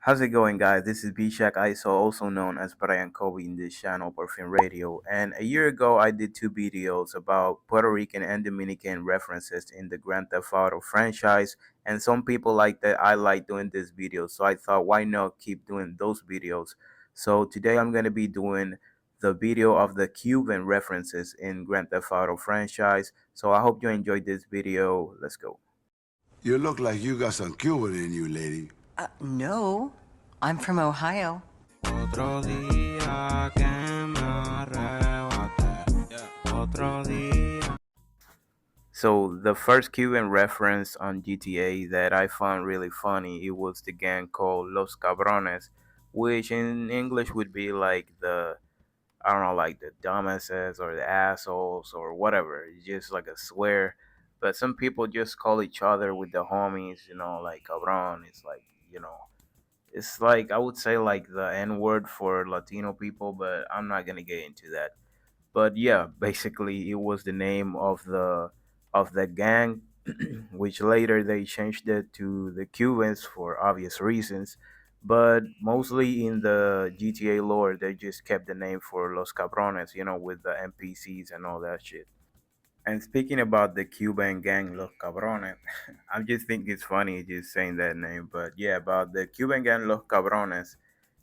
How's it going, guys? This is Bishak ISO, also known as Brian Kobe in this channel, Porfin Radio. And a year ago, I did two videos about Puerto Rican and Dominican references in the Grand Theft Auto franchise. And some people like that I like doing this video, so I thought, why not keep doing those videos? So today, I'm gonna be doing the video of the Cuban references in Grand Theft Auto franchise. So I hope you enjoyed this video. Let's go. You look like you got some Cuban in you, lady. No, I'm from Ohio. Otro día que me arrebaté. Otro día. So the first Cuban reference on GTA that I found really funny, it was the gang called Los Cabrones, which in English would be like the, I don't know, like the dumbasses or the assholes or whatever. It's just like a swear. But some people just call each other with the homies, like cabron. It's like, it's like I would say like the N word for Latino people, but I'm not gonna get into that. But yeah, basically it was the name of the gang, which later they changed it to the Cubans for obvious reasons. But mostly in the GTA lore, they just kept the name for Los Cabrones, with the NPCs and all that shit. And speaking about the Cuban gang Los Cabrones, I just think it's funny just saying that name. But yeah, about the Cuban gang Los Cabrones,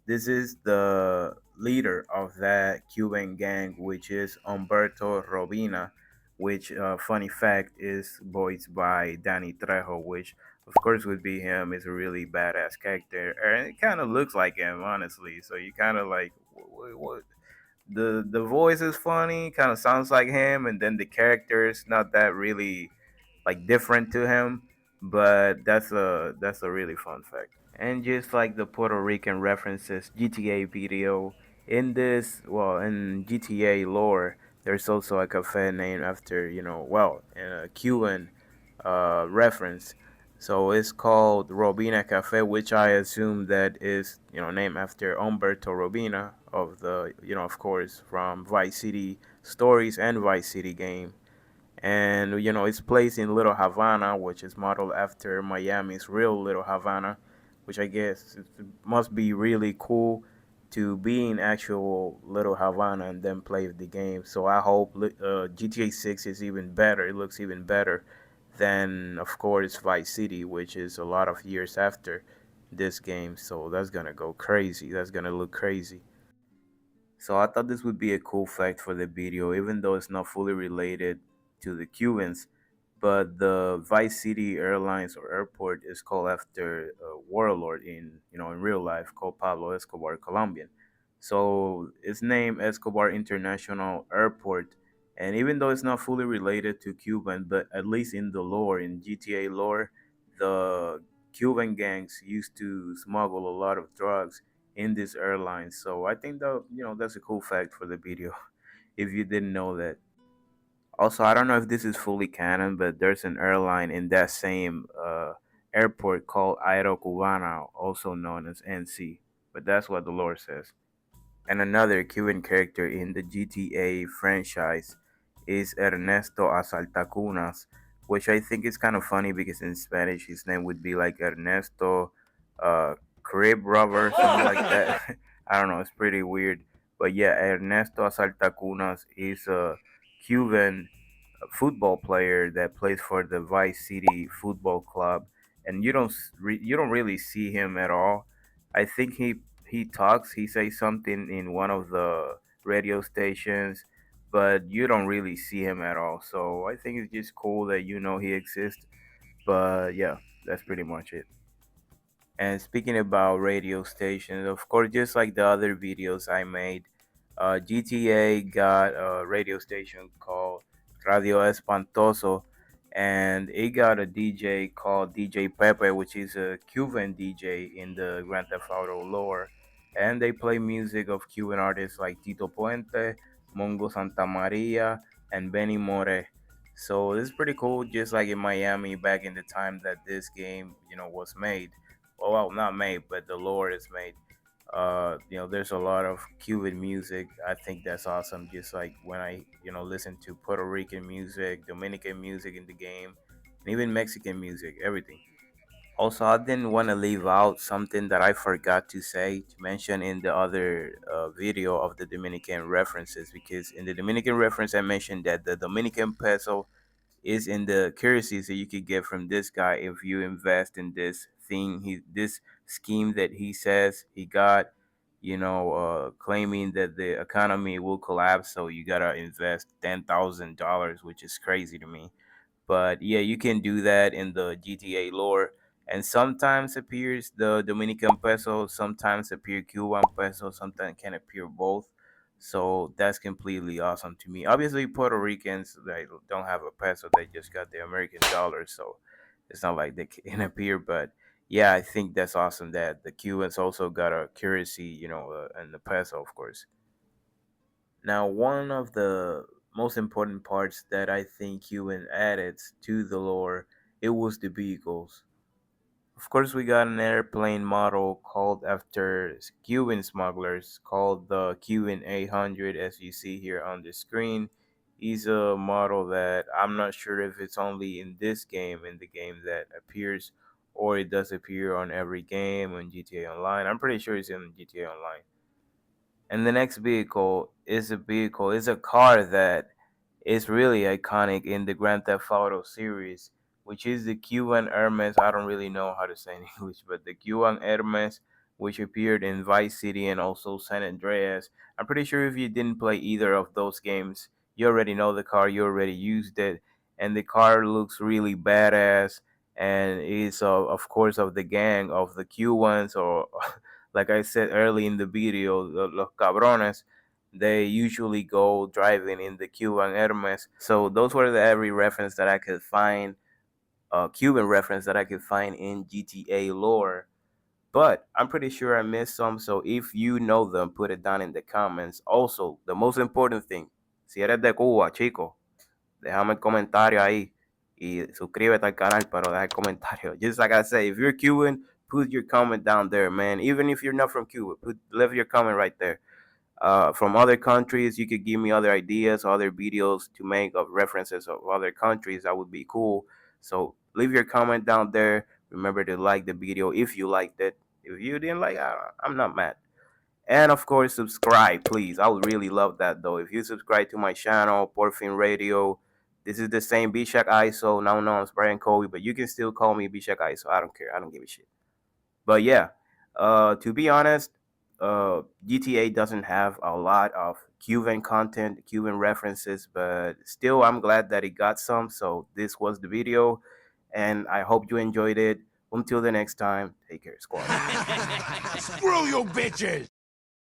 this is the leader of that Cuban gang, which is Humberto Robina, which, funny fact, is voiced by Danny Trejo, which of course would be him. Is a really badass character, and it kind of looks like him, honestly. So you kind of like, what? The voice is funny, kind of sounds like him, and then the character is not that really like different to him. But that's a really fun fact. And just like the Puerto Rican references GTA video, in this, well, in GTA lore, there's also a cafe named after, well, in a Cuban reference. So it's called Robina Cafe, which I assume that is, named after Umberto Robina of the, of course, from Vice City Stories and Vice City game. And it's placed in Little Havana, which is modeled after Miami's real Little Havana, which I guess it must be really cool to be in actual Little Havana and then play the game. So I hope GTA 6 is even better. It looks even better than, of course, Vice City, which is a lot of years after this game. So that's gonna go crazy. That's gonna look crazy. So I thought this would be a cool fact for the video, even though it's not fully related to the Cubans. But the Vice City Airlines or airport is called after a warlord in real life called Pablo Escobar, Colombian. So it's named Escobar International Airport. And even though it's not fully related to Cuban, but at least in the lore, in GTA lore, the Cuban gangs used to smuggle a lot of drugs in this airline. So I think that that's a cool fact for the video if you didn't know that. Also, I don't know if this is fully canon, but there's an airline in that same airport called Aero Cubana, also known as NC. But that's what the lore says. And another Cuban character in the GTA franchise is Ernesto Asaltacunas, which I think is kind of funny because in Spanish his name would be like Ernesto uh, Crib Robber, something like that. I don't know, it's pretty weird. But yeah, Ernesto Asaltacunas is a Cuban football player that plays for the Vice City Football Club, and you don't really see him at all. I think he talks, he says something in one of the radio stations, but you don't really see him at all. So I think it's just cool that he exists. But yeah, that's pretty much it. And speaking about radio stations, of course, just like the other videos I made, GTA got a radio station called Radio Espantoso, and it got a DJ called DJ Pepe, which is a Cuban DJ in the Grand Theft Auto lore. And they play music of Cuban artists like Tito Puente, Mongo Santa Maria, and Benny More. So it's pretty cool, just like in Miami back in the time that this game, was made. Well, not made, but the lore is made. There's a lot of Cuban music. I think that's awesome. Just like when I, listen to Puerto Rican music, Dominican music in the game, and even Mexican music, everything. Also, I didn't want to leave out something that I forgot to say to mention in the other video of the Dominican references, because in the Dominican reference I mentioned that the Dominican peso is in the currencies that you could get from this guy if you invest in this thing, this scheme that he says he got, claiming that the economy will collapse, so you gotta invest $10,000, which is crazy to me. But yeah, you can do that in the GTA lore. And sometimes appears the Dominican peso, sometimes appear Cuban peso, sometimes can appear both. So that's completely awesome to me. Obviously, Puerto Ricans, they don't have a peso; they just got the American dollar, so it's not like they can appear. But yeah, I think that's awesome that the Cubans also got a currency, and the peso, of course. Now, one of the most important parts that I think Cuban added to the lore, it was the vehicles. Of course, we got an airplane model called after Cuban smugglers called the Cuban 800, as you see here on the screen. He's a model that I'm not sure if it's only in this game, in the game that appears, or it does appear on every game on GTA Online. I'm pretty sure it's in GTA Online. And the next vehicle is a car that is really iconic in the Grand Theft Auto series, which is the Cuban Hermes. I don't really know how to say in English, but the Cuban Hermes, which appeared in Vice City and also San Andreas. I'm pretty sure if you didn't play either of those games, you already know the car, you already used it, and the car looks really badass. And is of course of the gang of the Cubans, or like I said early in the video, los cabrones, they usually go driving in the Cuban Hermes. So those were the every reference that I could find, Cuban reference that I could find in GTA lore. But I'm pretty sure I missed some. So if you know them, put it down in the comments. Also, the most important thing, si eres de Cuba, chico, déjame el comentario ahí. Y suscríbete al canal, pero deja el comentario. Just like I say, if you're Cuban, put your comment down there, man. Even if you're not from Cuba, leave your comment right there. From other countries, you could give me other ideas, other videos to make of references of other countries. That would be cool. So leave your comment down there. Remember to like the video if you liked it. If you didn't like, I'm not mad. And of course, subscribe, please. I would really love that though. If you subscribe to my channel, Porfin Radio, this is the same Bishak ISO. Now known as Brian Kobe, but you can still call me Bishak ISO. I don't care. I don't give a shit. But yeah, to be honest, GTA doesn't have a lot of Cuban content, Cuban references, but still, I'm glad that it got some. So this was the video, and I hope you enjoyed it. Until the next time, take care, squad. Screw you bitches!